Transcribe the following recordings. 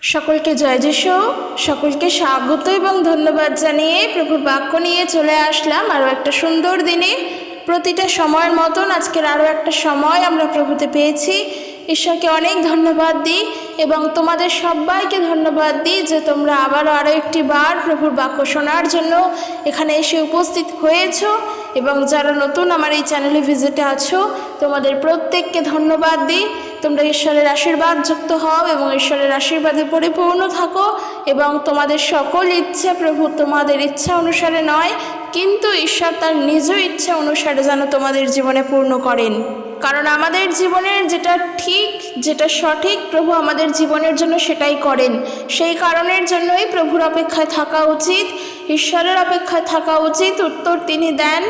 সকলকে জয় যিশু, সকলকে স্বাগত এবং ধন্যবাদ জানিয়ে প্রভুর বাক্য নিয়ে চলে আসলাম আরও একটা সুন্দর দিনে। প্রতিটা সময়ের মতন আজকের আরও একটা সময় আমরা প্রভুতে পেয়েছি। ঈশ্বরকে অনেক ধন্যবাদ দিই এবং তোমাদের সবাইকে ধন্যবাদ দিই যে তোমরা আরও একটি বার প্রভুর বাক্য শোনার জন্য এখানে এসে উপস্থিত হয়েছ। এবং যারা নতুন আমার এই চ্যানেলে ভিজিটে আছো তোমাদের প্রত্যেককে ধন্যবাদ দিই। তোমরা ঈশ্বরের আশীর্বাদ যুক্ত হও এবং ঈশ্বরের আশীর্বাদে পরিপূর্ণ থাকো এবং তোমাদের সকল ইচ্ছা প্রভু তোমাদের ইচ্ছা অনুসারে নয়, কিন্তু ঈশ্বর তার নিজ ইচ্ছা অনুসারে যেন তোমাদের জীবনে পূর্ণ করেন। কারণ আমাদের জীবনের যেটা ঠিক, যেটা সঠিক, প্রভু আমাদের জীবনের জন্য সেটাই করেন। সেই কারণের জন্যই প্রভুর অপেক্ষায় থাকা উচিত, ঈশ্বরের অপেক্ষায় থাকা উচিত। উত্তর তিনি দেন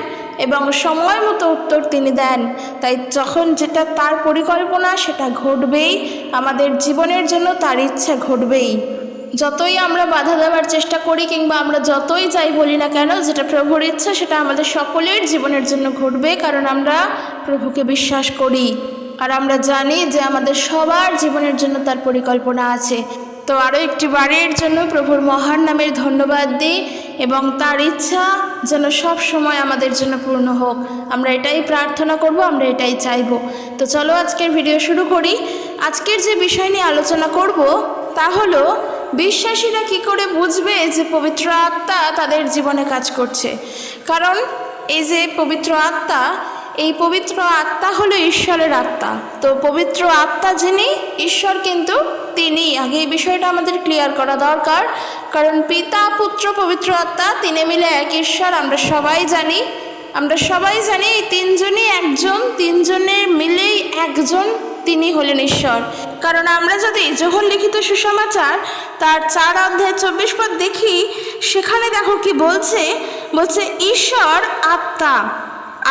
এবং সময় মতো উত্তর তিনি দেন। তাই যখন যেটা তার পরিকল্পনা সেটা ঘটবেই, আমাদের জীবনের জন্য তার ইচ্ছা ঘটবেই। যতই আমরা বাধা দেওয়ার চেষ্টা করি কিংবা আমরা যতই যাই বলি না কেন, যেটা প্রভুর ইচ্ছা সেটা আমাদের সকলের জীবনের জন্য ঘটবে, কারণ আমরা প্রভুকে বিশ্বাস করি আর আমরা জানি যে আমাদের সবার জীবনের জন্য তার পরিকল্পনা আছে। তো আরও একটি বারের জন্য প্রভুর মহান নামের ধন্যবাদ দিই এবং তার ইচ্ছা যেন সব সময় আমাদের জন্য পূর্ণ হোক। আমরা এটাই প্রার্থনা করব, আমরা এটাই চাইব। তো চলো আজকের ভিডিও শুরু করি। আজকের যে বিষয় নিয়ে আলোচনা করব তা হলো বিশ্বাসীরা কি করে বুঝবে যে পবিত্র আত্মা তাদের জীবনে কাজ করছে। কারণ এই যে পবিত্র আত্মা, এই পবিত্র আত্মা হলো ঈশ্বরের আত্মা। তো পবিত্র আত্মা যিনি ঈশ্বর, কিন্তু তিনি, আগে এই বিষয়টা আমাদের ক্লিয়ার করা দরকার। কারণ পিতা, পুত্র, পবিত্র আত্মা তিনে মিলে এক ঈশ্বর। আমরা সবাই জানি এই তিনজনই একজন, তিনজনের মিলেই একজন, তিনি হলেন ঈশ্বর। কারণ আমরা যদি যোহন লিখিত সুসমাচার তার 4 অধ্যায় 24 পদ দেখি, সেখানে দেখো কি বলছে ঈশ্বর আত্মা,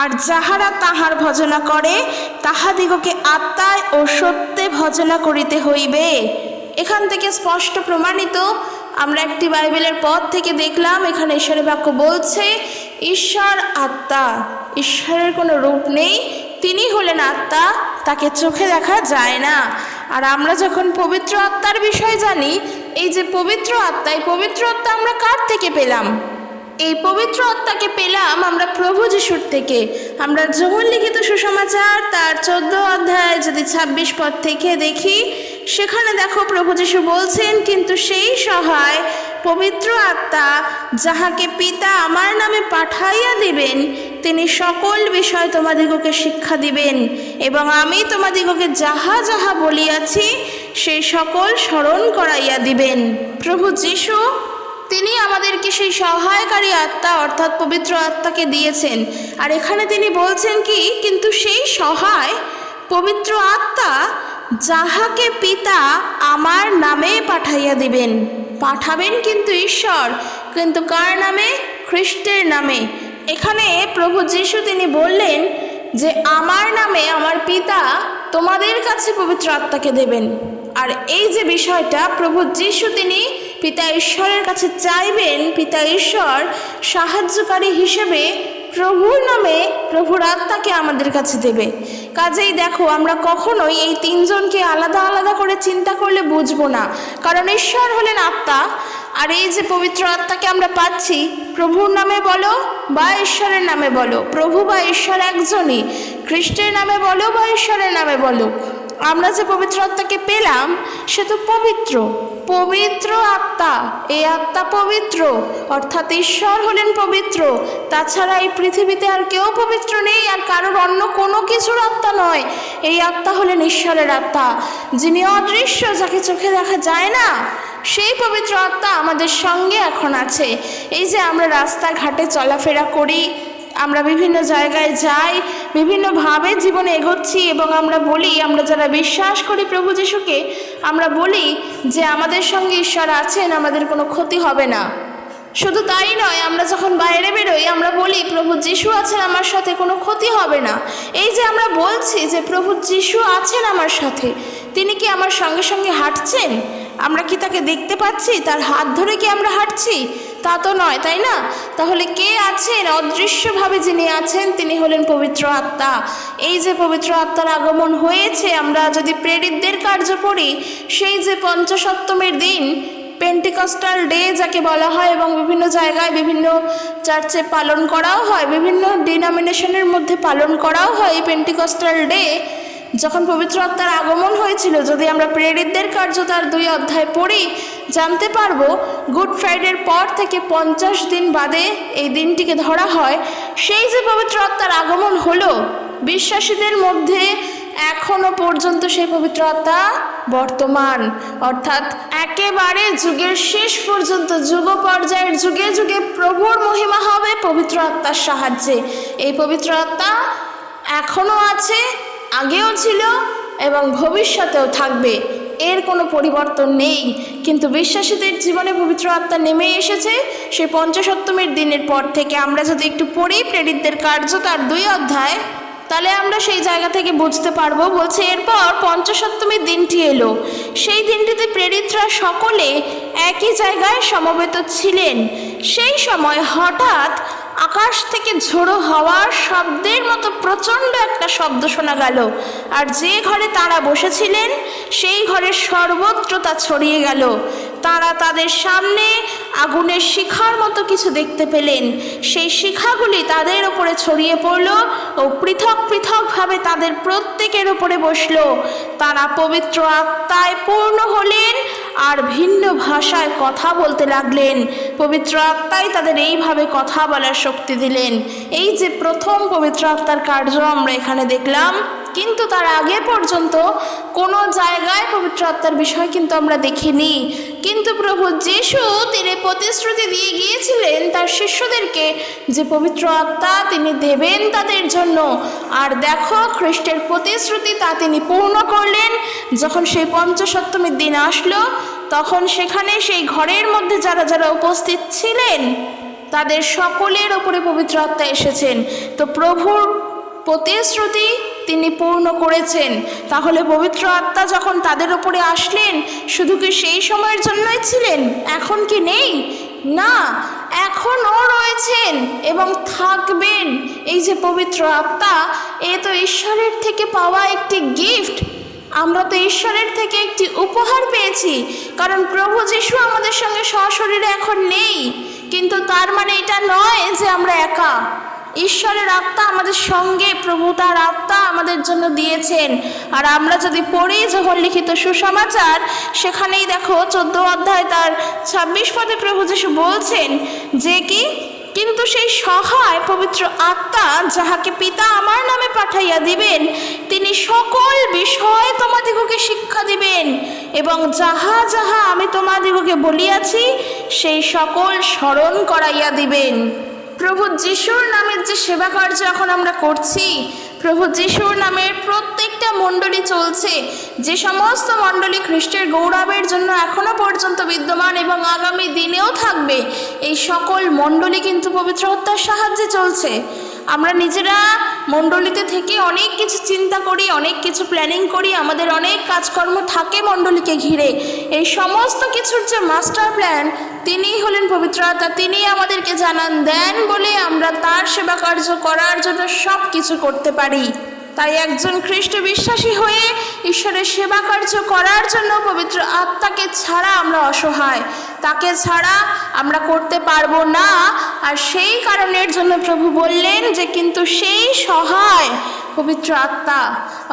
আর যাহারা তাহার ভজনা করে তাহাদিগকে আত্মায় ও সত্যে ভজনা করিতে হইবে। এখান থেকে স্পষ্ট প্রমাণিত। আমরা একটি বাইবেলের পদ থেকে দেখলাম, এখানে ঈশ্বরের বাক্য বলছে ঈশ্বর আত্মা, ঈশ্বরের কোনো রূপ নেই, তিনি হলেন আত্মা, তাকে চোখে দেখা যায় না। আর আমরা যখন পবিত্র আত্মার বিষয় জানি, এই যে পবিত্র আত্মা, এই পবিত্র আত্মা আমরা কার থেকে পেলাম? এই পবিত্র আত্মাকে পেলাম আমরা প্রভু যিশুর থেকে। আমরা যোহন লিখিত সুসমাচার তার 14 অধ্যায় যদি 26 পদ থেকে দেখি, সেখানে দেখো প্রভু যিশু বলছেন, কিন্তু সেই সহায় পবিত্র আত্মা যাহাকে পিতা আমার নামে পাঠাইয়া দিবেন, তিনি সকল বিষয় তোমাদিগকে শিক্ষা দিবেন এবং আমি তোমাদিগকে যাহা যাহা বলিয়াছি সেই সকল স্মরণ করাইয়া দিবেন। প্রভু যিশু তিনি আমাদেরকে সেই সহায়কারী আত্মা অর্থাৎ পবিত্র আত্মাকে দিয়েছেন। আর এখানে তিনি বলছেন কি, কিন্তু সেই সহায় পবিত্র আত্মা যাহাকে পিতা আমার নামে পাঠাইয়া দিবেন। পাঠাবেন কিন্তু ঈশ্বর, কিন্তু কার নামে? খ্রিস্টের নামে। এখানে প্রভু যিশু তিনি বললেন যে আমার নামে আমার পিতা তোমাদের কাছে পবিত্র আত্মাকে দেবেন। আর এই যে বিষয়টা প্রভু যিশু তিনি পিতা ঈশ্বরের কাছে চাইবেন, পিতা ঈশ্বর সাহায্যকারী হিসেবে প্রভুর নামে প্রভুর আত্মাকে আমাদের কাছে দেবে। কাজেই দেখো, আমরা কখনোই এই তিনজনকে আলাদা আলাদা করে চিন্তা করলে বুঝবো না। কারণ ঈশ্বর হলেন আত্মা, আর এই যে পবিত্র আত্মাকে আমরা পাচ্ছি প্রভুর নামে বলো বা ঈশ্বরের নামে বলো, প্রভু বা ঈশ্বর একজনই। খ্রিস্টের নামে বলো বা ঈশ্বরের নামে বলো, আমরা যে পবিত্র আত্মাকে পেলাম সে তো পবিত্র, পবিত্র আত্মা। এই আত্মা পবিত্র, অর্থাৎ ঈশ্বর হলেন পবিত্র। তাছাড়া এই পৃথিবীতে আর কেউ পবিত্র নেই, আর কারোর অন্য কোনো কিছুর আত্মা নয়। এই আত্মা হলেন ঈশ্বরের আত্মা, যিনি অদৃশ্য, যাকে চোখে দেখা যায় না। সেই পবিত্র আত্মা আমাদের সঙ্গে এখন আছে। এই যে আমরা রাস্তাঘাটে চলাফেরা করি, আমরা বিভিন্ন জায়গায় যাই, বিভিন্নভাবে জীবনে এগোচ্ছি এবং আমরা বলি, আমরা যারা বিশ্বাস করি প্রভু যিশুকে, আমরা বলি যে আমাদের সঙ্গে ঈশ্বর আছেন, আমাদের কোনো ক্ষতি হবে না। শুধু তাই নয়, আমরা যখন বাইরে বেরোই আমরা বলি প্রভু যিশু আছেন আমার সাথে, কোনো ক্ষতি হবে না। এই যে আমরা বলছি যে প্রভু যিশু আছেন আমার সাথে, তিনি কি আমার সঙ্গে সঙ্গে হাঁটছেন? আমরা কি তাকে দেখতে পাচ্ছি? তার হাত ধরে কি আমরা হাঁটছি? তা তো নয়, তাই না? তাহলে কে আছেন? অদৃশ্যভাবে যিনি আছেন তিনি হলেন পবিত্র আত্মা। এই যে পবিত্র আত্মার আগমন হয়েছে, আমরা যদি প্রেরিতদের কার্য পড়ি, সেই যে পঞ্চসপ্তমীর দিন পেন্টিকস্টাল ডে যাকে বলা হয় এবং বিভিন্ন জায়গায় বিভিন্ন চার্চে পালন করাও হয়, বিভিন্ন ডিনোমিনেশনের মধ্যে পালন করাও হয় এই পেন্টিকস্টাল ডে, যখন পবিত্র আত্মার আগমন হয়েছিল, যদি আমরা প্রেরিতদের কার্য তার 2 অধ্যায় পড়ি জানতে পারবো গুড ফ্রাইডের পর থেকে 50 দিন বাদে এই দিনটিকে ধরা হয়। সেই যে পবিত্র আত্মার আগমন হলো, বিশ্বাসীদের মধ্যে এখনো পর্যন্ত সেই পবিত্র আত্মা বর্তমান, অর্থাৎ একেবারে যুগের শেষ পর্যন্ত, যুগ পর্যায়ের যুগে যুগে প্রভুর মহিমা হবে পবিত্র আত্মার সাহায্যে। এই পবিত্র আত্মা এখনো আছে, আগেও ছিল এবং ভবিষ্যতেও থাকবে, এর কোনো পরিবর্তন নেই। কিন্তু বিশ্বাসীদের জীবনে পবিত্র আত্মা নেমে এসেছে সেই পঞ্চসপ্তমীর দিনের পর থেকে। আমরা যদি একটু পড়ি প্রেরিতদের কার্য তার 2 অধ্যায়, তাহলে আমরা সেই জায়গা থেকে বুঝতে পারবো। বলছে, এরপর পঞ্চসপ্তমীর দিনটি এলো, সেই দিনটিতে প্রেরিতরা সকলে একই জায়গায় সমবেত ছিলেন। সেই সময় হঠাৎ আকাশ থেকে ঝোড়ো হওয়ার শব্দের মতো প্রচণ্ড একটা শব্দ শোনা গেল, আর যে ঘরে তারা বসেছিলেন সেই ঘরের সর্বত্র তা ছড়িয়ে গেল। তারা তাদের সামনে আগুনের শিখার মতো কিছু দেখতে পেলেন। সেই শিখাগুলি তাদের ওপরে ছড়িয়ে পড়ল ও পৃথক পৃথকভাবে তাদের প্রত্যেকের ওপরে বসল। তারা পবিত্র আত্মায় পূর্ণ হলেন আর ভিন্ন ভাষায় কথা বলতে লাগলেন। পবিত্র আত্মাই তাদের এইভাবে কথা বলার শক্তি দিলেন। এই যে প্রথম পবিত্র আত্মার কার্য আমরা এখানে দেখলাম, কিন্তু তার আগে পর্যন্ত কোনো জায়গায় পবিত্র আত্মার বিষয় কিন্তু আমরা দেখিনি। কিন্তু প্রভু যিশু তিনি প্রতিশ্রুতি দিয়ে গিয়েছিলেন তার শিষ্যদেরকে যে পবিত্র আত্মা তিনি দেবেন তাদের জন্য। আর দেখো, খ্রিস্টের প্রতিশ্রুতি তা তিনি পূর্ণ করলেন। যখন সেই পঞ্চসপ্তমীর দিন আসলো, তখন সেখানে সেই ঘরের মধ্যে যারা যারা উপস্থিত ছিলেন তাদের সকলের ওপরে পবিত্র আত্মা এসেছেন। তো প্রভুর প্রতিশ্রুতি তিনি পূর্ণ করেছেন। তাহলে পবিত্র আত্মা যখন তাদের উপরে আসলেন, শুধু কি সেই সময়ের জন্যই ছিলেন? এখন কি নেই? না, এখনও রয়েছেন এবং থাকবেন। এই যে পবিত্র আত্মা, এ তো ঈশ্বরের থেকে পাওয়া একটি গিফট। আমরা তো ঈশ্বরের থেকে একটি উপহার পেয়েছি, কারণ প্রভু যিশু আমাদের সঙ্গে সশরীরে এখন নেই। কিন্তু তার মানে এটা নয় যে আমরা একা। ঈশ্বরের আত্মা আমাদের সঙ্গে, প্রভু তার আত্মা আমাদের জন্য দিয়েছেন। আর আমরা যদি পড়ি যখন লিখিত সুসমাচার, সেখানেই দেখো 14 অধ্যায় তার 26 পদে প্রভু যিশু বলছেন যে কি, কিন্তু সেই সহায় পবিত্র আত্মা যাহাকে পিতা আমার নামে পাঠাইয়া দিবেন, তিনি সকল বিষয় তোমাদিগকে শিক্ষা দিবেন এবং যাহা যাহা আমি তোমাদিগকে বলিয়াছি সেই সকল স্মরণ করাইয়া দিবেন। প্রভু যিশুর নামের যে সেবা কার্য এখন আমরা করছি, প্রভু যিশুর নামের প্রত্যেকটা মণ্ডলী চলছে, যে সমস্ত মণ্ডলী খ্রিস্টের গৌরবের জন্য এখনো পর্যন্ত বিদ্যমান এবং আগামী দিনেও থাকবে, এই সকল মণ্ডলী কিন্তু পবিত্র আত্মার সাহায্যে চলছে। আমরা নিজেরা মণ্ডলীতে থেকে অনেক কিছু চিন্তা করি, অনেক কিছু প্ল্যানিং করি, আমাদের অনেক কাজকর্ম থাকে মণ্ডলীকে ঘিরে। এই সমস্ত কিছুর যে মাস্টার প্ল্যান তিনিই হলেন পবিত্র আত্মা। তিনি আমাদেরকে জানান দেন বলে আমরা তার সেবা কার্য করার জন্য সব কিছু করতে পারি। তাই একজন খ্রিস্ট বিশ্বাসী হয়ে ঈশ্বরের সেবা কার্য করার জন্য পবিত্র আত্মাকে ছাড়া আমরা অসহায়, তাকে ছাড়া আমরা করতে পারবো না। আর সেই কারণের জন্য প্রভু বললেন যে কিন্তু সেই সহায় পবিত্র আত্মা,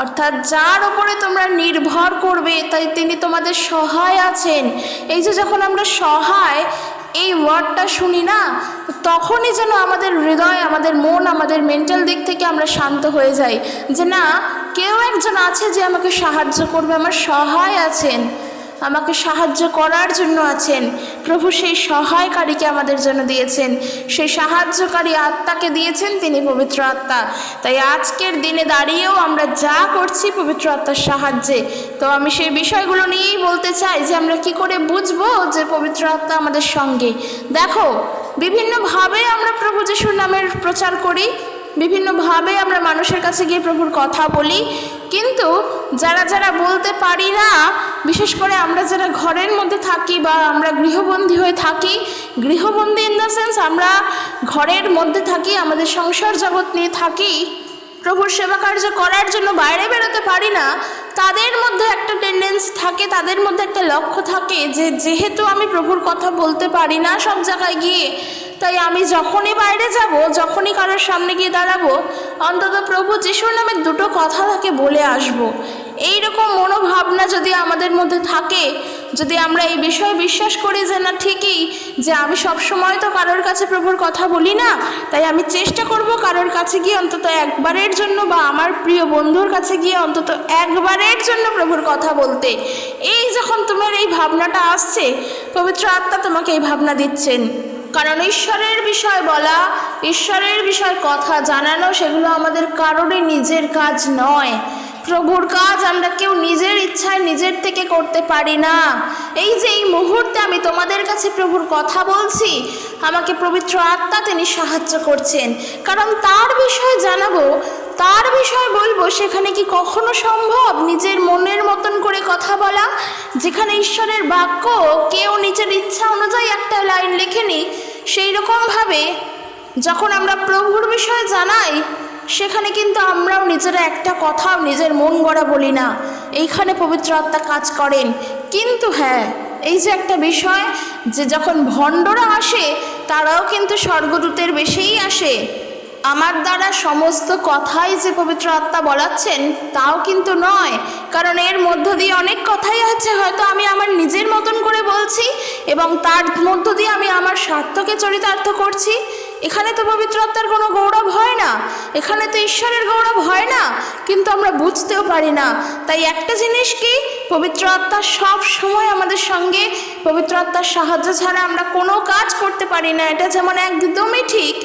অর্থাৎ যার উপরে তোমরা নির্ভর করবে, তাই তিনি তোমাদের সহায় আছেন। এই যে যখন আমরা সহায় এই ওয়ার্ডটা শুনি না, তখনই যেন আমাদের হৃদয়, আমাদের মন, আমাদের মেন্টাল দিক থেকে আমরা শান্ত হয়ে যাই যে না, কেউ একজন আছে যে আমাকে সাহায্য করবে, আমার সহায় আছেন, আমাকে সাহায্য করার জন্য আছেন। প্রভু সেই সহায়কারীকে আমাদের জন্য দিয়েছেন, সেই সাহায্যকারী আত্মাকে দিয়েছেন, তিনি পবিত্র আত্মা। তাই আজকের দিনে দাঁড়িয়েও আমরা যা করছি পবিত্র আত্মার সাহায্যে। তো আমি সেই বিষয়গুলো নিয়েই বলতে চাই যে আমরা কি করে বুঝবো যে পবিত্র আত্মা আমাদের সঙ্গে। দেখো, বিভিন্নভাবে আমরা প্রভু যিশুর নামের প্রচার করি, বিভিন্নভাবে আমরা মানুষের কাছে গিয়ে প্রভুর কথা বলি, কিন্তু যারা বলতে পারি না, বিশেষ করে আমরা যারা ঘরের মধ্যে থাকি বা আমরা গৃহবন্দী হয়ে থাকি, গৃহবন্দী ইন দ্য সেন্স আমরা ঘরের মধ্যে থাকি, আমাদের সংসার জগৎ নিয়ে থাকি, প্রভুর সেবা কার্য করার জন্য বাইরে বেরোতে পারি না, তাদের মধ্যে একটা টেন্ডেন্সি থাকে, তাদের মধ্যে একটা লক্ষ্য থাকে যে যেহেতু আমি প্রভুর কথা বলতে পারি না সব জায়গায় গিয়ে, তাই আমি যখনই বাইরে যাব, যখনই কারোর সামনে গিয়ে দাঁড়াবো, অন্তত প্রভু যিশুর নামে দুটো কথা তাকে বলে আসব। এইরকম মনোভাবনা যদি আমাদের মধ্যে থাকে, যদি আমরা এই বিষয়ে বিশ্বাস করি যে না ঠিকই, যে আমি সব সময় তো কারোর কাছে প্রভুর কথা বলি না, তাই আমি চেষ্টা করব কারোর কাছে গিয়ে অন্তত একবারের জন্য, বা আমার প্রিয় বন্ধুর কাছে গিয়ে অন্তত একবারের জন্য প্রভুর কথা বলতে। এই যখন তোমার এই ভাবনাটা আসছে, পবিত্র আত্মা তোমাকে এই ভাবনা দিচ্ছেন। কারণ ঈশ্বরের বিষয় বলা, ঈশ্বরের বিষয় কথা জানানো, সেগুলো আমাদের কারোরই নিজের কাজ নয়। প্রভুর কাজ আমরা কেউ নিজের ইচ্ছায় নিজের থেকে করতে পারি না। এই যে এই মুহূর্তে আমি তোমাদের কাছে প্রভুর কথা বলছি, আমাকে পবিত্র আত্মা তিনি সাহায্য করছেন। কারণ তার বিষয়ে জানাবো, তার বিষয় বলবো, সেখানে কি কখনো সম্ভব নিজের মনের মতন করে কথা বলা? যেখানে ঈশ্বরের বাক্য কেউ নিজের ইচ্ছা অনুযায়ী একটা লাইন লেখেনি, সেই রকমভাবে যখন আমরা প্রভুর বিষয়ে জানাই, সেখানে কিন্তু আমরাও নিজেরা একটা কথাও নিজের মন গড়া বলি না। এইখানে পবিত্র আত্মা কাজ করেন। কিন্তু হ্যাঁ, এই যে একটা বিষয়, যে যখন ভণ্ডরা আসে তারাও কিন্তু স্বর্গদূতের বেশেই আসে। আমার দ্বারা সমস্ত কথাই যে পবিত্র আত্মা বলাচ্ছেন তাও কিন্তু নয়, কারণ এর মধ্য দিয়ে অনেক কথাই আছে হয়তো আমি আমার নিজের মতন করে বলছি, এবং তার মধ্য দিয়ে আমি আমার স্বার্থকে চরিতার্থ করছি। এখানে তো পবিত্র আত্মার কোনো গৌরব হয় না, এখানে তো ঈশ্বরের গৌরব হয় না, কিন্তু আমরা বুঝতেও পারি না। তাই একটা জিনিস কি, পবিত্র আত্মা সব সময় আমাদের সঙ্গে, পবিত্র আত্মার সাহায্য ছাড়া আমরা কোনো কাজ করতে পারি না, এটা যেমন একদমই ঠিক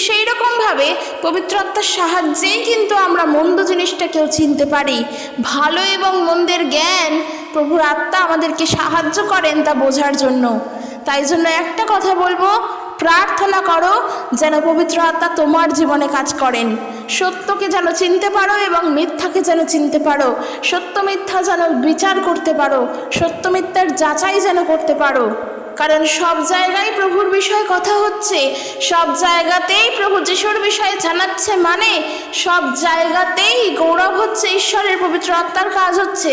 সেই রকমভাবে পবিত্র আত্মার সাহায্যেই কিন্তু আমরা মন্দ জিনিসটাকেও চিনতে পারি। ভালো এবং মন্দের জ্ঞান প্রভুর আত্মা আমাদেরকে সাহায্য করেন তা বোঝার জন্য। তাই জন্য একটা কথা বলবো, প্রার্থনা করো যেন পবিত্র আত্মা তোমার জীবনে কাজ করেন, সত্যকে যেন চিনতে পারো এবং মিথ্যাকে যেন চিনতে পারো, সত্য মিথ্যা যেন বিচার করতে পারো, সত্য মিথ্যার যাচাই যেন করতে পারো। কারণ সব জায়গায় প্রভুর বিষয়ে কথা হচ্ছে, সব জায়গাতেই প্রভু যিশুর বিষয়ে জানাচ্ছে, মানে সব জায়গাতেই গৌরব হচ্ছে, ঈশ্বরের পবিত্র আত্মার কাজ হচ্ছে,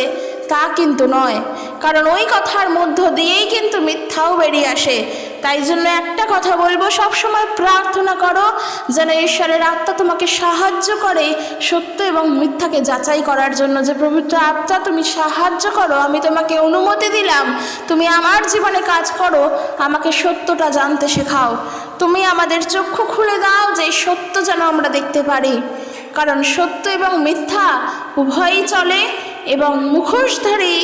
তা কিন্তু নয়। কারণ ওই কথার মধ্য দিয়েই কিন্তু মিথ্যাও বেরিয়ে আসে। তাই জন্য একটা কথা বলবো, সবসময় প্রার্থনা করো যেন ঈশ্বরের আত্মা তোমাকে সাহায্য করে সত্য এবং মিথ্যাকে যাচাই করার জন্য। যে পবিত্র আত্মা তুমি সাহায্য করো, আমি তোমাকে অনুমতি দিলাম, তুমি আমার জীবনে কাজ করো, আমাকে সত্যটা জানতে শেখাও, তুমি আমাদের চক্ষু খুলে দাও যে সত্য যেন আমরা দেখতে পারি। কারণ সত্য এবং মিথ্যা উভয়ই চলে, এবং মুখোশধারী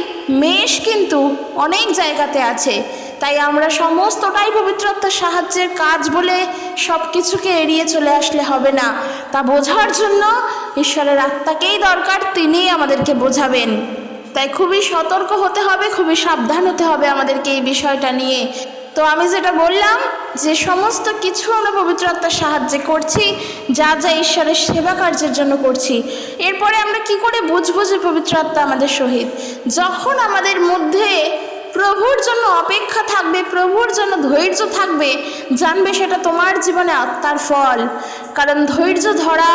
মেষ কিন্তু অনেক জায়গাতে আছে। তাই আমরা সমস্তটাই পবিত্র আত্মার সাহায্যের কাজ বলে সব কিছুকে এড়িয়ে চলে আসলে হবে না। তা বোঝার জন্য ঈশ্বরের আত্মাকেই দরকার, তিনিই আমাদেরকে বোঝাবেন। তাই খুবই সতর্ক হতে হবে, খুবই সাবধান হতে হবে আমাদেরকে এই বিষয়টা নিয়ে। তো আমি যেটা বললাম, যে সমস্ত কিছু আমরা পবিত্র আত্মার সাহায্যে করছি, যা যা ঈশ্বরের সেবা কার্যের জন্য করছি, এরপরে আমরা কি করে বুঝবো যে পবিত্র আত্মা আমাদের সহিত? যখন আমাদের মধ্যে প্রভুর জন্য অপেক্ষা থাকবে, প্রভুর জন্য ধৈর্য থাকবে, জানবে সেটা তোমার জীবনে আত্মার ফল। কারণ ধৈর্য ধরা,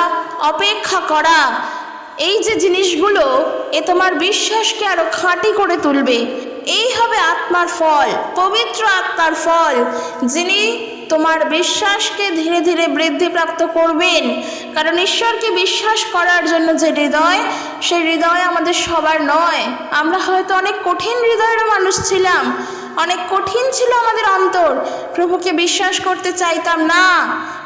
অপেক্ষা করা, এই যে জিনিসগুলো, এ তোমার বিশ্বাসকে আরো খাঁটি করে তুলবে। এই হবে আত্মার ফল, পবিত্র আত্মার ফল, যিনি তোমার বিশ্বাসকে ধীরে ধীরে বৃদ্ধিপ্রাপ্ত করবেন। কারণ ঈশ্বরকে বিশ্বাস করার জন্য যে হৃদয়, সেই হৃদয় আমাদের সবার নয়। আমরা হয়তো অনেক কঠিন হৃদয়ের মানুষ ছিলাম, অনেক কঠিন ছিল আমাদের অন্তর, প্রভুকে বিশ্বাস করতে চাইতাম না।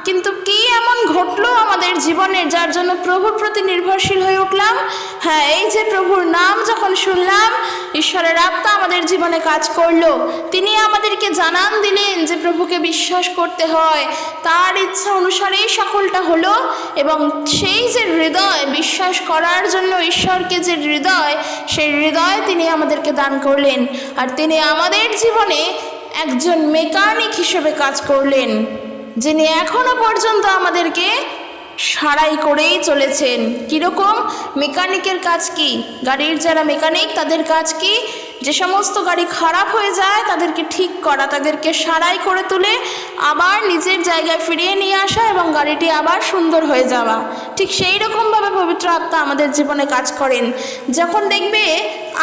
কিন্তু কি এমন ঘটলো আমাদের জীবনে যার জন্য প্রভুর প্রতি নির্ভরশীল হয়ে উঠলাম? হ্যাঁ, এই যে প্রভুর নাম যখন শুনলাম, ঈশ্বরের আত্মা আমাদের জীবনে কাজ করলো। তিনি আমাদেরকে জানান দিলেন যে প্রভুকে বিশ্বাস করতে হয়, তার ইচ্ছা অনুসারেই সকলটা হলো। এবং সেই যে হৃদয়, বিশ্বাস করার জন্য ঈশ্বরকে যে হৃদয়, সেই হৃদয় তিনি আমাদেরকে দান করলেন। আর তিনি আমাদের জীবনে একজন মেকানিক হিসেবে কাজ করলেন, যিনি এখনো পর্যন্ত আমাদেরকে সারাই করেই চলেছেন। কীরকম? মেকানিকের কাজ কি? গাড়ির যারা মেকানিক তাদের কাজ কি? যে সমস্ত গাড়ি খারাপ হয়ে যায় তাদেরকে ঠিক করা, তাদেরকে সারাই করে তুলে আবার নিজের জায়গায় ফিরিয়ে নিয়ে আসা এবং গাড়িটি আবার সুন্দর হয়ে যাওয়া। ঠিক সেই রকমভাবে পবিত্র আত্মা আমাদের জীবনে কাজ করেন। যখন দেখবে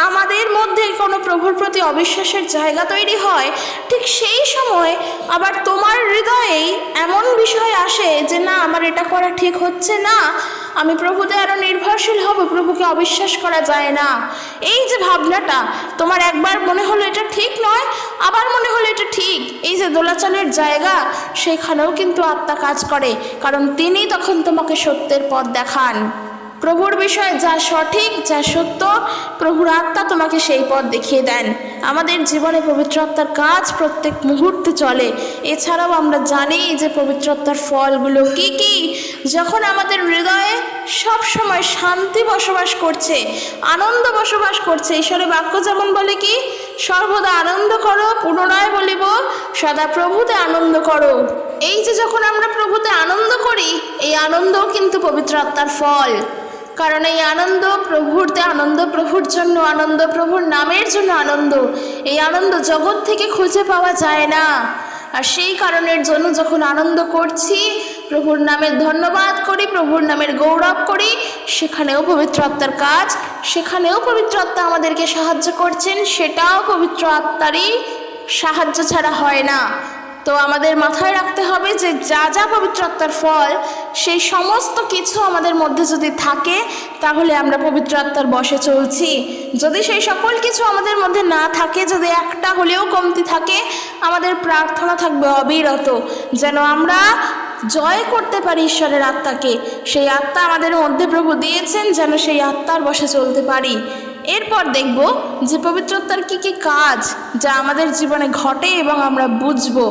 আমাদের মধ্যে কোনো প্রভুর প্রতি অবিশ্বাসের জায়গা তৈরি হয়, ঠিক সেই সময় আবার তোমার হৃদয়েই এমন বিষয় আসে যে না, আমার এটা করা ঠিক হচ্ছে না, আমি প্রভুতে আরও নির্ভরশীল হব, প্রভুকে অবিশ্বাস করা যায় না। এই যে ভাবনাটা, তোমার একবার মনে হলো এটা ঠিক নয়, আবার মনে হলো এটা ঠিক, এই যে দোলাচলের জায়গা, সেখানেও কিন্তু আত্মা কাজ করে, কারণ তিনি তখন তোমাকে সত্যের পথ দেখান। প্রভুর বিষয়ে যা সঠিক, যা সত্য, প্রভুর আত্মা তোমাকে সেই পথ দেখিয়ে দেন। আমাদের জীবনে পবিত্র আত্মার কাজ প্রত্যেক মুহূর্তে চলে। এছাড়াও আমরা জানি যে পবিত্র আত্মার ফলগুলো কি কি। যখন আমাদের হৃদয়ে সব সময় শান্তি বসবাস করছে, আনন্দ বসবাস করছে, ঈশ্বরের বাক্য যেমন বলে কি, সর্বদা আনন্দ করো, পুনরায় বলিব সদা প্রভুতে আনন্দ করো। এই যে যখন আমরা প্রভুতে আনন্দ করি, এই আনন্দও কিন্তু পবিত্র আত্মার ফল। কারণ এই আনন্দ প্রভুরতে আনন্দ, প্রভুর জন্য আনন্দ, প্রভুর নামের জন্য আনন্দ। এই আনন্দ জগৎ থেকে খুঁজে পাওয়া যায় না। আর সেই কারণের জন্য যখন আনন্দ করছি, প্রভুর নামের ধন্যবাদ করি, প্রভুর নামের গৌরব করি, সেখানেও পবিত্র আত্মার কাজ, সেখানেও পবিত্র আত্মা আমাদেরকে সাহায্য করছেন। সেটাও পবিত্র আত্মারই সাহায্য ছাড়া হয় না। তো আমাদের মাথায় রাখতে হবে যে যা যা পবিত্র আত্মার ফল, সেই সমস্ত কিছু আমাদের মধ্যে যদি থাকে, তাহলে আমরা পবিত্র আত্মার বশে চলছি। যদি সেই সকল কিছু আমাদের মধ্যে না থাকে, যদি একটা হলেও কমতি থাকে, আমাদের প্রার্থনা থাকবে অবিরত যেন আমরা জয় করতে পারি ঈশ্বরের আত্মাকে। সেই আত্মা আমাদের মধ্যে প্রভু দিয়েছেন, যেন সেই আত্মার বশে চলতে পারি। এরপর দেখব যে পবিত্র আত্মার কী কী কাজ যা আমাদের জীবনে ঘটে এবং আমরা বুঝবো।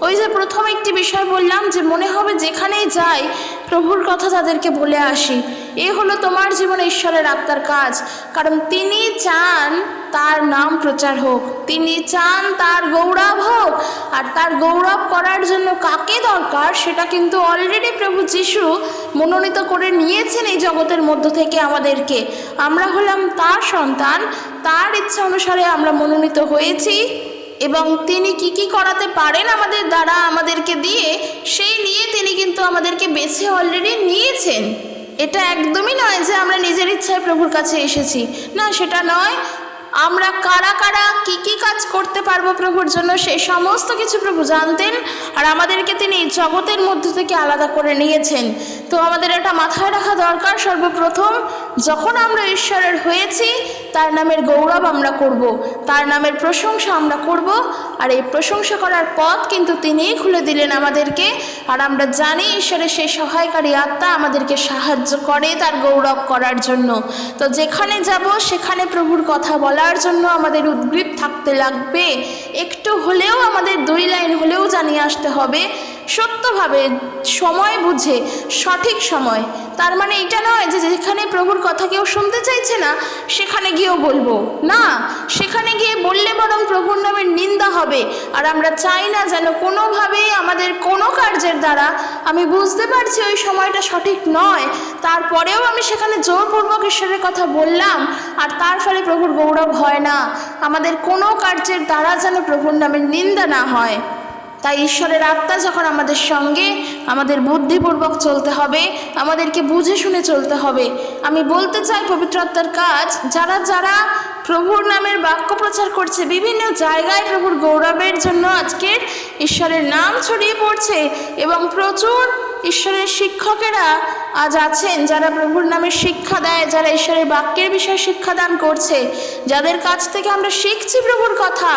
ওই যে প্রথম একটি বিষয় বললাম যে মনে হবে যেখানেই যাই প্রভুর কথা তাদেরকে বলে আসি। এ হলো তোমার জীবনে ঈশ্বরের আত্মার কাজ। কারণ তিনি চান তার নাম প্রচার হোক, তিনি চান তার গৌরব হোক। আর তার গৌরব করার জন্য কাকে দরকার, সেটা কিন্তু অলরেডি প্রভু যিশু মনোনীত করে নিয়েছেন এই জগতের মধ্য থেকে আমাদেরকে। আমরা হলাম তার সন্তান, তার ইচ্ছা অনুসারে আমরা মনোনীত হয়েছি। এবং তিনি কি কি করাতে পারেন আমাদের দ্বারা, আমাদেরকে দিয়ে, সেই নিয়ে তিনি কিন্তু আমাদেরকে বেছে অলরেডি নিয়েছেন। এটা একদমই নয় যে আমরা নিজের ইচ্ছায় প্রভুর কাছে এসেছি, না, সেটা নয়। আমরা কারা কারা কি কি কাজ করতে পারবো প্রভুর জন্য, সেই সমস্ত কিছু প্রভু জানতেন। আর আমাদেরকে তিনি জগতের মধ্য থেকে আলাদা করে নিয়েছেন। তো আমাদের এটা মাথায় রাখা দরকার, সর্বপ্রথম যখন আমরা ঈশ্বরের হয়েছি, তার নামের গৌরব আমরা করব, তার নামের প্রশংসা আমরা করব। আর এই প্রশংসা করার পথ কিন্তু তিনিই খুলে দিলেন আমাদেরকে। আর আমরা জানি ঈশ্বরের সেই সহায়কারী আত্মা আমাদেরকে সাহায্য করে তার গৌরব করার জন্য। তো যেখানে যাব সেখানে প্রভুর কথা বলার জন্য আমাদের উদ্গ্রীব থাকতে লাগবে। একটু হলেও আমাদের 2 লাইন হলেও জানিয়ে আসতে হবে সত্যভাবে, সময় বুঝে, সঠিক সময়। তার মানে এটা নয় যে যেখানে প্রভুর কথা কেউ শুনতে চাইছে না সেখানে গিয়েও বলবো না, সেখানে গিয়ে বললে বরং প্রভুর নামের নিন্দা হবে। আর আমরা চাই না যেন কোনোভাবেই আমাদের কোনো কার্যের দ্বারা, আমি বুঝতে পারছি ওই সময়টা সঠিক নয়, তারপরেও আমি সেখানে জোরপূর্বক ঈশ্বরের কথা বললাম, আর তার ফলে প্রভুর গৌরব হয় না। আমাদের কোনো কার্যের দ্বারা যেন প্রভুর নামের নিন্দা না হয়। তাই ঈশ্বরের আত্মা যখন আমাদের সঙ্গে, আমাদের বুদ্ধিপূর্বক চলতে হবে, আমাদেরকে বুঝে শুনে চলতে হবে। আমি বলতে চাই পবিত্র আত্মার কাজ যারা যারা প্রভুর নামের বাক্য প্রচার করছে, বিভিন্ন জায়গায় প্রভুর গৌরবের জন্য আজকের ঈশ্বরের নাম ছড়িয়ে পড়ছে। এবং প্রচুর ঈশ্বরের শিক্ষকেরা আজ আছেন যারা প্রভুর নামে শিক্ষা দেয়, যারা ঈশ্বরের বাক্যের বিষয়ে শিক্ষাদান করছে, যাদের কাছ থেকে আমরা শিখছি প্রভুর কথা।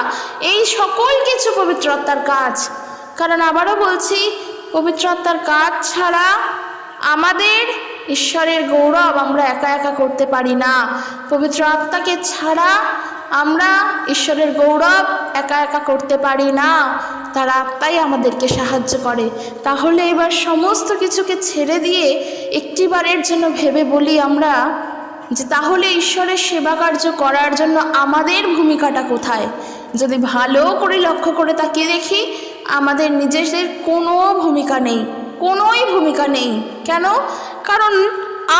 এই সকল কিছু পবিত্র আত্মার কাজ। কারণ আবারও বলছি, পবিত্র আত্মার কাজ ছাড়া আমাদের ঈশ্বরের গৌরব আমরা একা একা করতে পারি না। পবিত্র আত্মাকে ছাড়া আমরা ঈশ্বরের গৌরব একা একা করতে পারি না, তার আত্মাই আমাদেরকে সাহায্য করে। তাহলে এবার সমস্ত কিছুকে ছেড়ে দিয়ে একটিবারের জন্য ভেবে বলি আমরা যে তাহলে ঈশ্বরের সেবা কার্য করার জন্য আমাদের ভূমিকাটা কোথায়। যদি ভালো করে লক্ষ্য করে তাকিয়ে দেখি, আমাদের নিজেদের কোনো ভূমিকা নেই, কোনোই ভূমিকা নেই। কেন? কারণ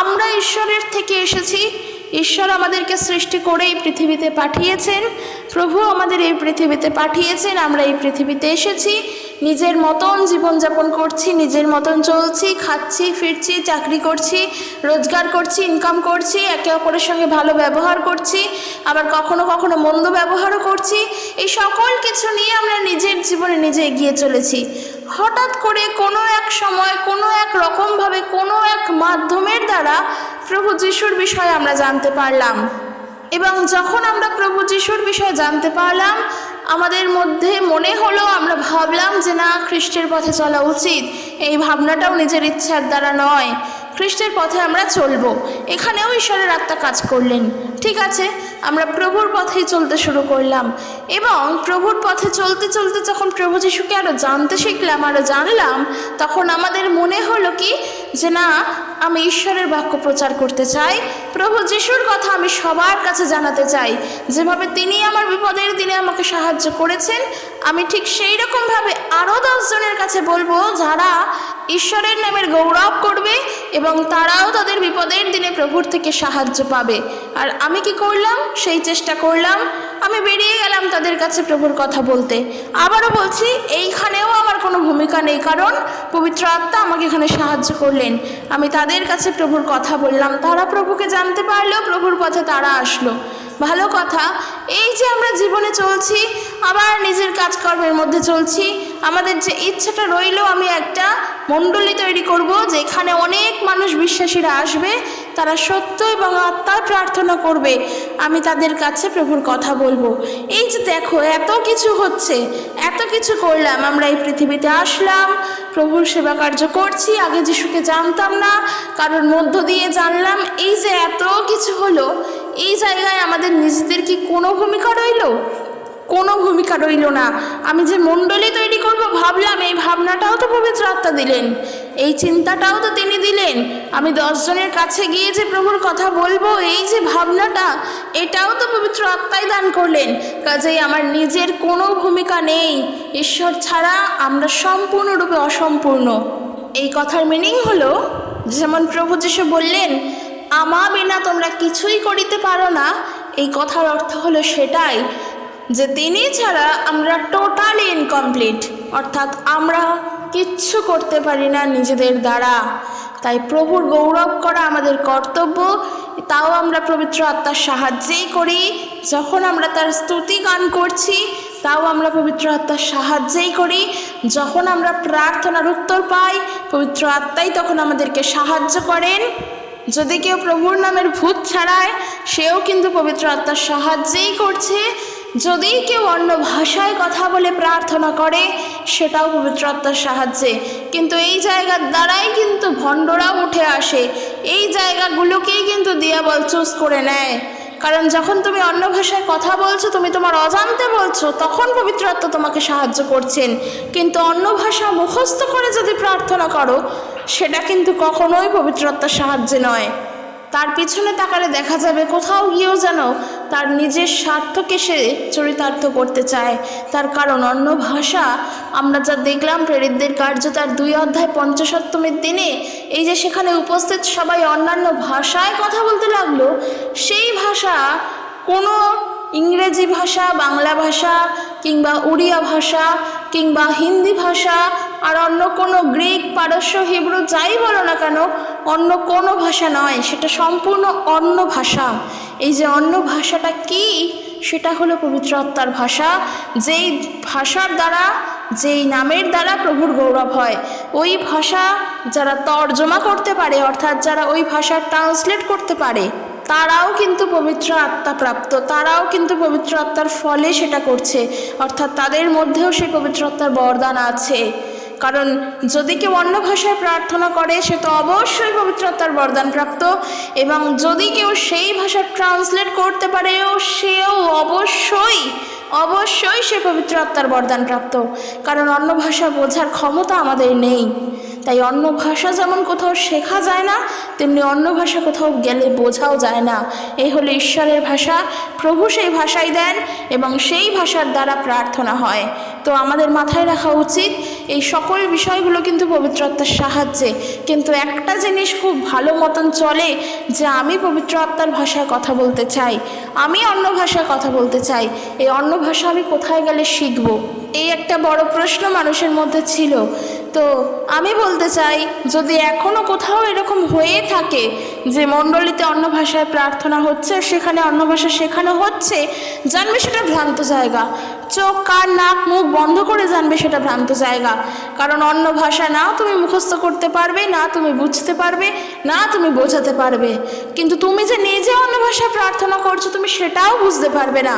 আমরা ঈশ্বরের থেকে এসেছি। ঈশ্বর আমাদেরকে সৃষ্টি করে এই পৃথিবীতে পাঠিয়েছেন, প্রভু আমাদের এই পৃথিবীতে পাঠিয়েছেন, আমরা এই পৃথিবীতে এসেছি, নিজের মতন জীবনযাপন করছি, নিজের মতন চলছি, খাচ্ছি, ফিরছি, চাকরি করছি, রোজগার করছি, ইনকাম করছি, একে অপরের সঙ্গে ভালো ব্যবহার করছি, আবার কখনো কখনো মন্দ ব্যবহারও করছি। এই সকল কিছু নিয়ে আমরা নিজের জীবনে নিজে এগিয়ে চলেছি। হঠাৎ করে কোনো এক সময় কোনো এক রকমভাবে কোনো এক মাধ্যমের দ্বারা প্রভু যিশুর বিষয়ে আমরা জানতে পারলাম, এবং যখন আমরা প্রভু যিশুর বিষয়ে জানতে পারলাম আমাদের মধ্যে মনে হলো, আমরা ভাবলাম যে না, খ্রিস্টের পথে চলা উচিত। এই ভাবনাটাও নিজের ইচ্ছার দ্বারা নয়, খ্রিস্টের পথে আমরা চলবো। এখানেও ঈশ্বরের আত্মা কাজ করলেন। ঠিক আছে, আমরা প্রভুর পথেই চলতে শুরু করলাম, এবং প্রভুর পথে চলতে চলতে যখন প্রভু যিশুকে আরও জানতে শিখলাম, আরও জানলাম, তখন আমাদের মনে হলো কি যে না, আমি ঈশ্বরের বাক্য প্রচার করতে চাই, প্রভু যিশুর কথা আমি সবার কাছে জানাতে চাই। যেভাবে তিনি আমার বিপদের দিনে আমাকে সাহায্য করেছেন, আমি ঠিক সেই রকমভাবে আরও 10 জনের কাছে বলবো, যারা ঈশ্বরের নামের গৌরব করবে এবং তারাও তাদের বিপদের দিনে প্রভুর থেকে সাহায্য পাবে। আর আমি কি করলাম? সেই চেষ্টা করলাম। আমি বেরিয়ে গেলাম তাদের কাছে প্রভুর কথা বলতে। আবারও বলছি, এইখানেও আমার কোনো ভূমিকা নেই, কারণ পবিত্র আত্মা আমাকে এখানে সাহায্য করলেন। আমি তাদের কাছে প্রভুর কথা বললাম, তারা প্রভুকে জানতে পারলো, প্রভুর পথে তারা আসলো। ভালো কথা। এই যে আমরা জীবনে চলছি, আবার নিজের কাজকর্মের মধ্যে চলছি, আমাদের যে ইচ্ছাটা রইল, আমি একটা মণ্ডলী তৈরি করব, যেখানে অনেক মানুষ বিশ্বাসীরা আসবে, তারা সত্য এবং আত্মার প্রার্থনা করবে, আমি তাদের কাছে প্রভুর কথা বলবো। এই যে দেখো, এত কিছু হচ্ছে, এত কিছু করলাম, আমরা এই পৃথিবীতে আসলাম, প্রভুর সেবা কার্য করছি। আগে যিশুকে জানতাম না, কারোর মধ্য দিয়ে জানলাম। এই যে এত কিছু হলো, এই জায়গায় আমাদের নিজেদের কি কোনো ভূমিকা রইল? কোনো ভূমিকা রইল না। আমি যে মণ্ডলী তৈরি করব ভাবলাম, এই ভাবনাটাও তো পবিত্র আত্মা দিলেন, এই চিন্তাটাও তো তিনি দিলেন। আমি 10 জনের কাছে গিয়ে যে প্রভুর কথা বলবো, এই যে ভাবনাটা, এটাও তো পবিত্র আত্মাই দান করলেন। কাজেই আমার নিজের কোনো ভূমিকা নেই। ঈশ্বর ছাড়া আমরা সম্পূর্ণরূপে অসম্পূর্ণ। এই কথার মিনিং হলো, যেমন প্রভু যিশু বললেন, আমা বিনা তোমরা কিছুই করিতে পারো না। এই কথার অর্থ হলো সেটাই যে তিনি ছাড়া আমরা টোটালি ইনকমপ্লিট, অর্থাৎ আমরা কিচ্ছু করতে পারি না নিজেদের দ্বারা। তাই প্রভুর গৌরব করা আমাদের কর্তব্য, তাও আমরা পবিত্র আত্মার সাহায্যেই করি। যখন আমরা তার স্তুতি গান করছি, তাও আমরা পবিত্র আত্মার সাহায্যেই করি। যখন আমরা প্রার্থনার উত্তর পাই, পবিত্র আত্মাই তখন আমাদেরকে সাহায্য করেন। যদি কেউ প্রভুর নামের ভূত ছাড়ায়, সেও কিন্তু পবিত্র আত্মার সাহায্যেই করছে। যদি কেউ অন্য ভাষায় কথা বলে প্রার্থনা করে, সেটাও পবিত্র আত্মার সাহায্যে। কিন্তু এই জায়গার দ্বারাই কিন্তু ভণ্ডরাও উঠে আসে, এই জায়গাগুলোকেই কিন্তু দিয়াবল চুজ করে নেয়। কারণ যখন তুমি অন্য ভাষায় কথা বলছো, তুমি তোমার অজান্তে বলছো, তখন পবিত্র আত্মা তোমাকে সাহায্য করছেন। কিন্তু অন্য ভাষা মুখস্থ করে যদি প্রার্থনা করো, সেটা কিন্তু কখনোই পবিত্র আত্মার সাহায্যে নয়। তার পিছনে তাকালে দেখা যাবে কোথাও গিয়েও যেন তার নিজের স্বার্থকে সে চরিতার্থ করতে চায়। তার কারণ অন্য ভাষা, আমরা যা দেখলাম প্রেরিতদের কার্য তার 2 অধ্যায় 50 দিনে, এই যে সেখানে উপস্থিত সবাই অন্যান্য ভাষায় কথা বলতে লাগলো, সেই ভাষা কোনো ইংরেজি ভাষা, বাংলা ভাষা, কিংবা উড়িয়া ভাষা, কিংবা হিন্দি ভাষা, আর অন্য কোনো গ্রিক, পারস্য, হিব্রু যাই বলো না কেন, অন্য কোনো ভাষা নয়, সেটা সম্পূর্ণ অন্য ভাষা। এই যে অন্য ভাষাটা কি? সেটা হলো পবিত্র আত্মার ভাষা, যেই ভাষার দ্বারা, যেই নামের দ্বারা প্রভুর গৌরব হয়। ওই ভাষা যারা তর্জমা করতে পারে, অর্থাৎ যারা ওই ভাষা ট্রান্সলেট করতে পারে, তারাও কিন্তু পবিত্র আত্মা প্রাপ্ত, তারাও কিন্তু পবিত্র আত্মার ফলে সেটা করছে, অর্থাৎ তাদের মধ্যেও সেই পবিত্র আত্মার বরদান আছে। কারণ যদি কেউ অন্য ভাষায় প্রার্থনা করে, সে তো অবশ্যই পবিত্র আত্মার বরদান প্রাপ্ত, এবং যদি কেউ সেই ভাষা ট্রান্সলেট করতে পারে, সেও অবশ্যই সে পবিত্র আত্মার বরদান প্রাপ্ত। কারণ অন্য ভাষা বোঝার ক্ষমতা আমাদের নেই। তাই অন্য ভাষা যেমন কোথাও শেখা যায় না, তেমনি অন্য ভাষা কোথাও গেলে বোঝাও যায় না। এই হলো ঈশ্বরের ভাষা। প্রভু সেই ভাষাই দেন এবং সেই ভাষার দ্বারা প্রার্থনা হয়। তো আমাদের মাথায় রাখা উচিত এই সকল বিষয়গুলো কিন্তু পবিত্র আত্মার সাহায্যে। কিন্তু একটা জিনিস খুব ভালো মতন চলে যে আমি পবিত্র আত্মার ভাষায় কথা বলতে চাই, আমি অন্য ভাষায় কথা বলতে চাই, এই অন্য ভাষা আমি কোথায় গেলে শিখব, এই একটা বড় প্রশ্ন মানুষের মধ্যে ছিল। তো আমি বলতে চাই, যদি এখনও কোথাও এরকম হয়ে থাকে যে মণ্ডলীতে অন্য ভাষায় প্রার্থনা হচ্ছে, সেখানে অন্য ভাষা শেখানো হচ্ছে, জানবে সেটা ভ্রান্ত জায়গা। চোখ কান নাক মুখ বন্ধ করে জানবে সেটা ভ্রান্ত জায়গা। কারণ অন্য ভাষা না তুমি মুখস্থ করতে পারবে, না তুমি বুঝতে পারবে, না তুমি বোঝাতে পারবে, কিন্তু তুমি যে নিজে অন্য ভাষায় প্রার্থনা করছো তুমি সেটাও বুঝতে পারবে না।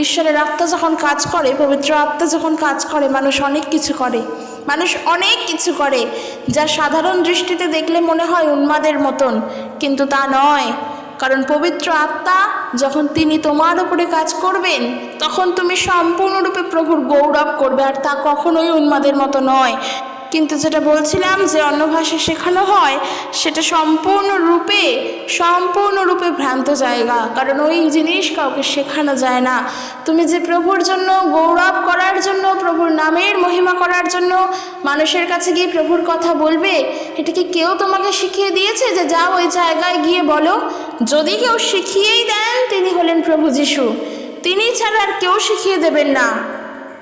ঈশ্বরের আত্মা যখন কাজ করে, পবিত্র আত্মা যখন কাজ করে, মানুষ অনেক কিছু করে, মানুষ অনেক কিছু করে যা সাধারণ দৃষ্টিতে দেখলে মনে হয় উন্মাদের মতন, কিন্তু তা নয়। কারণ পবিত্র আত্মা যখন তিনি তোমার উপরে কাজ করবেন তখন তুমি সম্পূর্ণরূপে প্রভুর গৌরব করবে, আর তা কখনোই উন্মাদের মতো নয়। কিন্তু যেটা বলছিলাম যে অন্য ভাষা শেখানো হয়, সেটা সম্পূর্ণরূপে ভ্রান্ত জায়গা। কারণ ওই জিনিস কাউকে শেখানো যায় না। তুমি যে প্রভুর জন্য গৌরব করার জন্য, প্রভুর নামের মহিমা করার জন্য মানুষের কাছে গিয়ে প্রভুর কথা বলবে, এটা কি কেউ তোমাকে শিখিয়ে দিয়েছে যে যাও ওই জায়গায় গিয়ে বলো? যদি কেউ শিখিয়েই দেন তিনি হলেন প্রভু যিশু। তিনি ছাড়া আর কেউ শিখিয়ে দেবেন না,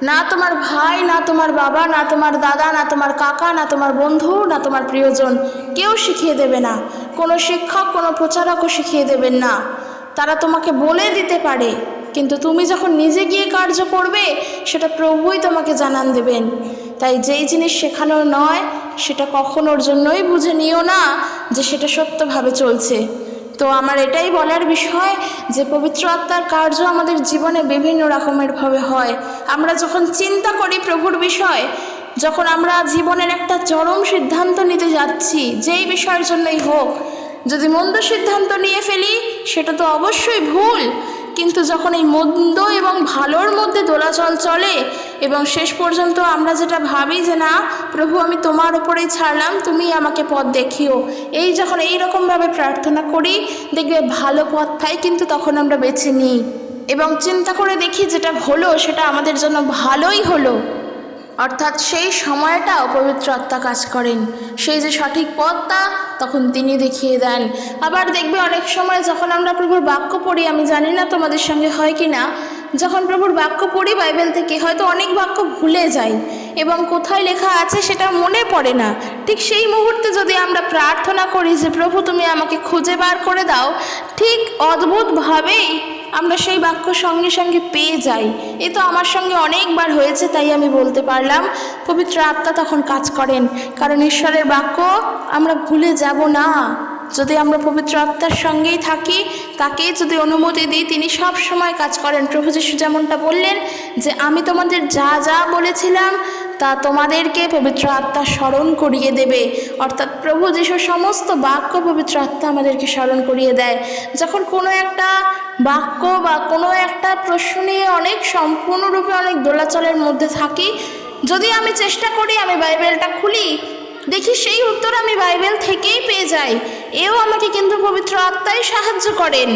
না তোমার ভাই, না তোমার বাবা, না তোমার দাদা, না তোমার কাকা, না তোমার বন্ধু, না তোমার প্রিয়জন, কেউ শিখিয়ে দেবে না। কোনো শিক্ষক, কোনো প্রচারকও শিখিয়ে দেবেন না। তারা তোমাকে বলে দিতে পারে, কিন্তু তুমি যখন নিজে গিয়ে কার্য করবে সেটা প্রভুই তোমাকে জানান দেবেন। তাই যেই জিনিস শেখানো নয় সেটা কখনোর জন্যই বুঝে নিও না যে সেটা সত্যভাবে চলছে। তো আমার এটাই বলার বিষয় যে পবিত্র আত্মার কার্য আমাদের জীবনে বিভিন্ন রকমেরভাবে হয়। আমরা যখন চিন্তা করি প্রভুর বিষয়, যখন আমরা জীবনের একটা চরম সিদ্ধান্ত নিতে যাচ্ছি যেই বিষয়ের জন্যই হোক, যদি মন্দ সিদ্ধান্ত নিয়ে ফেলি সেটা তো অবশ্যই ভুল, কিন্তু যখন এই মন্দ এবং ভালোর মধ্যে দোলাচল চলে এবং শেষ পর্যন্ত আমরা যেটা ভাবি যে না প্রভু আমি তোমার উপরেই ছাড়লাম, তুমি আমাকে পথ দেখিও, যখন এইরকমভাবে প্রার্থনা করি দেখবে ভালো পথটাই কিন্তু তখন আমরা বেছে নিই এবং চিন্তা করে দেখি যেটা হলো সেটা আমাদের জন্য ভালোই হলো। অর্থাৎ সেই সময়টাও পবিত্র আত্মা কাজ করেন, সেই যে সঠিক পথটা তখন তিনি দেখিয়ে দেন। আবার দেখবে অনেক সময় যখন আমরা প্রভুর বাক্য পড়ি, আমি জানি না তোমাদের সঙ্গে হয় কি না, যখন প্রভুর বাক্য পড়ি বাইবেল থেকে হয়তো অনেক বাক্য ভুলে যাই এবং কোথায় লেখা আছে সেটা মনে পড়ে না। ঠিক সেই মুহূর্তে যদি আমরা প্রার্থনা করি যে প্রভু তুমি আমাকে খুঁজে বার করে দাও, ঠিক অদ্ভুতভাবেই আমরা সেই বাক্য সঙ্গে সঙ্গে পেয়ে যাই। এ তো আমার সঙ্গে অনেকবার হয়েছে, তাই আমি বলতে পারলাম পবিত্র আত্মা তখন কাজ করেন। কারণ ঈশ্বরের বাক্য আমরা ভুলে যাব না যদি আমরা পবিত্র আত্মার সঙ্গেই থাকি, তাকেই যদি অনুমতি দিই, তিনি সব সময় কাজ করেন। প্রভু যিশু যেমনটা বললেন যে আমি তোমাদের যা যা বলেছিলাম তা তোমাদেরকে পবিত্র আত্মা স্মরণ করিয়ে দেবে। অর্থাৎ প্রভু যিশুর সমস্ত বাক্য পবিত্র আত্মা আমাদেরকে স্মরণ করিয়ে দেয়। যখন কোনো একটা বাক্য বা কোনো একটা প্রশ্ন নিয়ে সম্পূর্ণরূপে অনেক দোলাচলের মধ্যে থাকি, যদি আমি চেষ্টা করি আমি বাইবেলটা খুলি, দেখি সেই উত্তর আমি বাইবেল থেকেই পেয়ে যাই, এও আমাকে কিন্তু পবিত্র আত্মাই সাহায্য করেন।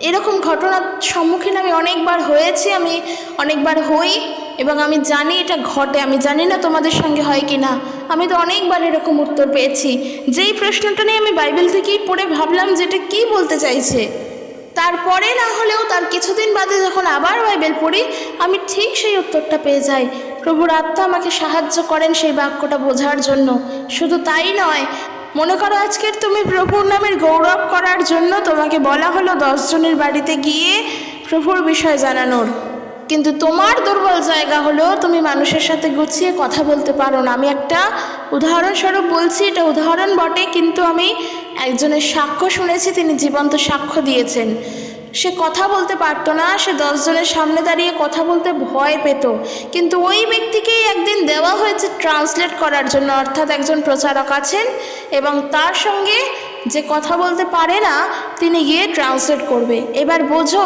এরকম ঘটনার সম্মুখীন আমি অনেকবার হয়েছি, আমি অনেকবার হই এবং আমি জানি এটা ঘটে। আমি জানি না তোমাদের সঙ্গে হয় কি না, আমি তো অনেকবার এরকম উত্তর পেয়েছি যেই প্রশ্নটা নিয়ে আমি বাইবেল থেকেই পড়ে ভাবলাম যে এটা কী বলতে চাইছে, তারপরে না হলেও তার কিছুদিন বাদে যখন আবার বাইবেল পড়ি আমি ঠিক সেই উত্তরটা পেয়ে যাই। প্রভুর আত্মা আমাকে সাহায্য করেন সেই বাক্যটা বোঝার জন্য। শুধু তাই নয়, মনে করো আজকের তুমি প্রভুর নামের গৌরব করার জন্য তোমাকে বলা হলো 10 জনের বাড়িতে গিয়ে প্রভুর বিষয় জানানোর, কিন্তু তোমার দুর্বল জায়গা হলো তুমি মানুষের সাথে গুছিয়ে কথা বলতে পারো না। আমি একটা উদাহরণস্বরূপ বলছি, এটা উদাহরণ বটে, কিন্তু আমি একজনের সাক্ষ্য শুনেছি, তিনি জীবন্ত সাক্ষ্য দিয়েছেন। সে কথা বলতে পারতো না, সে 10 জনের সামনে দাঁড়িয়ে কথা বলতে ভয় পেত, কিন্তু ওই ব্যক্তিকেই একদিন দেওয়া হয়েছে ট্রান্সলেট করার জন্য। অর্থাৎ একজন প্রচারক আছেন এবং তার সঙ্গে যে কথা বলতে পারে না তিনি গিয়ে ট্রান্সলেট করবে। এবার বোঝো,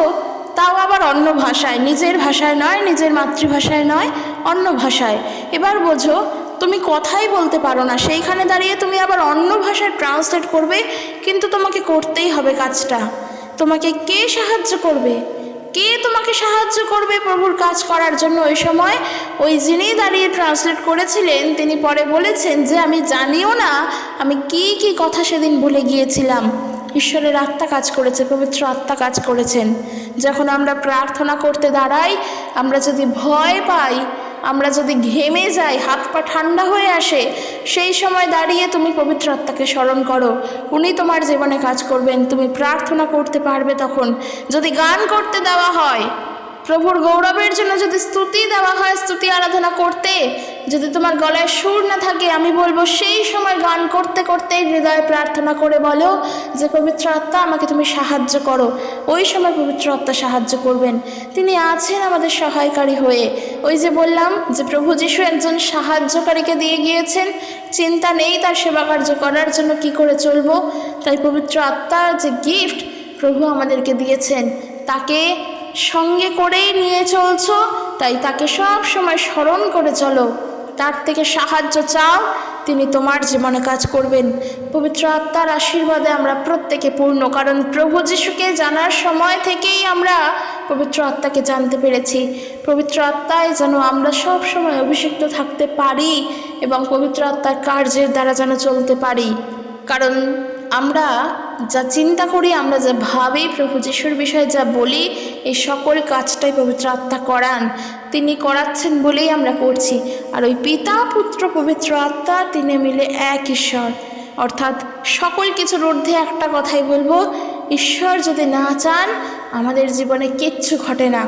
তাও আবার অন্য ভাষায়, নিজের ভাষায় নয়, নিজের মাতৃভাষায় নয়, অন্য ভাষায়। এবার বোঝো, তুমি কথাই বলতে পারো না, সেইখানে দাঁড়িয়ে তুমি আবার অন্য ভাষায় ট্রান্সলেট করবে, কিন্তু তোমাকে করতেই হবে কাজটা। তোমাকে কে সাহায্য করবে? কে তোমাকে সাহায্য করবে প্রভুর কাজ করার জন্য? ওই সময় ওই যিনি দাঁড়িয়ে ট্রান্সলেট করেছিলেন তিনি পরে বলেছেন যে আমি জানিও না আমি কি কি কথা সেদিন ভুলে গিয়েছিলাম। ঈশ্বরের আত্মা কাজ করেছে, পবিত্র আত্মা কাজ করেছেন। যখন আমরা প্রার্থনা করতে দাঁড়াই, আমরা যদি ভয় পাই, আমরা যদি ঘেমে যাই, হাত পা ঠান্ডা হয়ে আসে, সেই সময় দাঁড়িয়ে তুমি পবিত্র আত্মাকে স্মরণ করো, উনি তোমার জীবনে কাজ করবেন। তুমি প্রার্থনা করতে পারবে তখন। যদি গান করতে দেওয়া হয়, প্রভুর গৌরবের জন্য যদি স্তুতি দেওয়া হয়, স্তুতি আরাধনা করতে যদি তোমার গলায় সুর না থাকে, আমি বলবো সেই সময় গান করতে করতে হৃদয়ে প্রার্থনা করে বলো যে পবিত্র আত্মা আমাকে তুমি সাহায্য করো। ওই সময় পবিত্র আত্মা সাহায্য করবেন। তিনি আছেন আমাদের সহায়কারী হয়ে। ওই যে বললাম যে প্রভু যিশু একজন সাহায্যকারীকে দিয়ে গিয়েছেন, চিন্তা নেই তার সেবা কার্য করার জন্য কি করে চলবো। তাই পবিত্র আত্মার যে গিফট প্রভু আমাদেরকে দিয়েছেন, তাকে সঙ্গে করেই নিয়ে চলছো, তাই তাকে সব সময় স্মরণ করে চলো, তার থেকে সাহায্য চাও, তিনি তোমার জীবনে কাজ করবেন। পবিত্র আত্মার আশীর্বাদে আমরা প্রত্যেকে পূর্ণ, কারণ প্রভু যিশুকে জানার সময় থেকেই আমরা পবিত্র আত্মাকে জানতে পেরেছি। পবিত্র আত্মায় যেন আমরা সব সময় অভিষিক্ত থাকতে পারি এবং পবিত্র আত্মার কার্যের দ্বারা যেন চলতে পারি। কারণ আমরা যা চিন্তা করি, আমরা যা ভাবি, প্রভু যিশুর বিষয়ে যা বলি, এই সকল কাজটাই পবিত্র আত্মা করান। তিনি করাচ্ছেন বলেই আমরা করছি। আর ওই পিতা, পুত্র, পবিত্র আত্মা তিনে মিলে এক ঈশ্বর। অর্থাৎ সকল কিছুর ঊর্ধ্বে একটা কথাই বলবো, ঈশ্বর যদি না চান আমাদের জীবনে কিচ্ছু ঘটে না।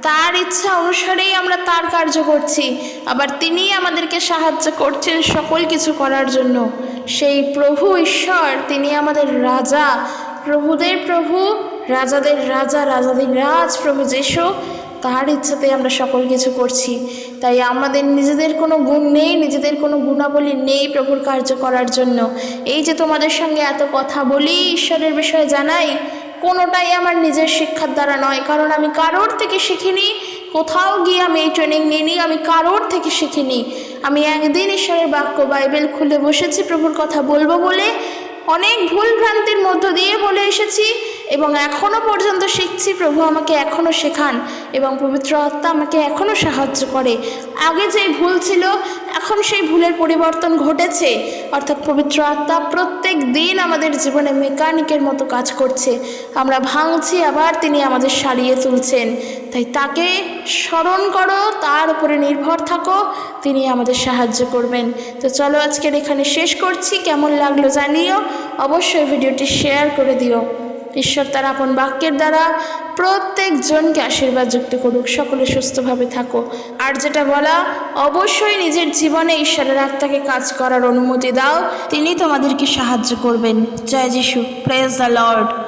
তার ইচ্ছা অনুসারেই আমরা তার কার্য করছি, আবার তিনিই আমাদেরকে সাহায্য করছেন সকল কিছু করার জন্য। সেই প্রভু ঈশ্বর, তিনি আমাদের রাজা, প্রভুদের প্রভু, রাজাদের রাজা, রাজাদের রাজ প্রভু যিশু। তার ইচ্ছাতে আমরা সকল কিছু করছি। তাই আমাদের নিজেদের কোনো গুণ নেই, নিজেদের কোনো গুণাবলী নেই প্রভুর কার্য করার জন্য। এই যে তোমাদের সঙ্গে এত কথা বলি, ঈশ্বরের বিষয়ে জানাই, কোনোটাই আমার নিজের শিক্ষার দ্বারা নয়। কারণ আমি কারোর থেকে শিখিনি, কোথাও গিয়ে আমি এই ট্রেনিং নিইনি, আমি কারোর থেকে শিখিনি। আমি একদিন ঈশ্বরের বাক্য বাইবেল খুলে বসেছি, প্রভুর কথা বলবো বলে অনেক ভুল ভ্রান্তির মধ্য দিয়ে বলে এসেছি এবং এখনও পর্যন্ত শিখছি। প্রভু আমাকে এখনও শেখান এবং পবিত্র আত্মা আমাকে এখনও সাহায্য করে। আগে যে ভুল ছিল, এখন সেই ভুলের পরিবর্তন ঘটেছে। অর্থাৎ পবিত্র আত্মা প্রত্যেক দিন আমাদের জীবনে মেকানিকের মতো কাজ করছে। আমরা ভাঙছি, আবার তিনি আমাদের সারিয়ে তুলছেন। তাই তাকে স্মরণ করো, তার উপরে নির্ভর থাকো, তিনি আমাদের সাহায্য করবেন। তো চলো আজকের এখানে শেষ করছি। কেমন লাগলো জানিও, অবশ্যই ভিডিওটি শেয়ার করে দিও। ঈশ্বর তার আপন বাক্যের দ্বারা প্রত্যেকজনকে আশীর্বাদ যুক্ত করুক। সকলে সুস্থভাবে থাকো। আর যেটা বলা, অবশ্যই নিজের জীবনে ঈশ্বরের আত্মাকে কাজ করার অনুমতি দাও, তিনি তোমাদেরকে সাহায্য করবেন। জয় যিশু, প্রেজ দ্য লর্ড।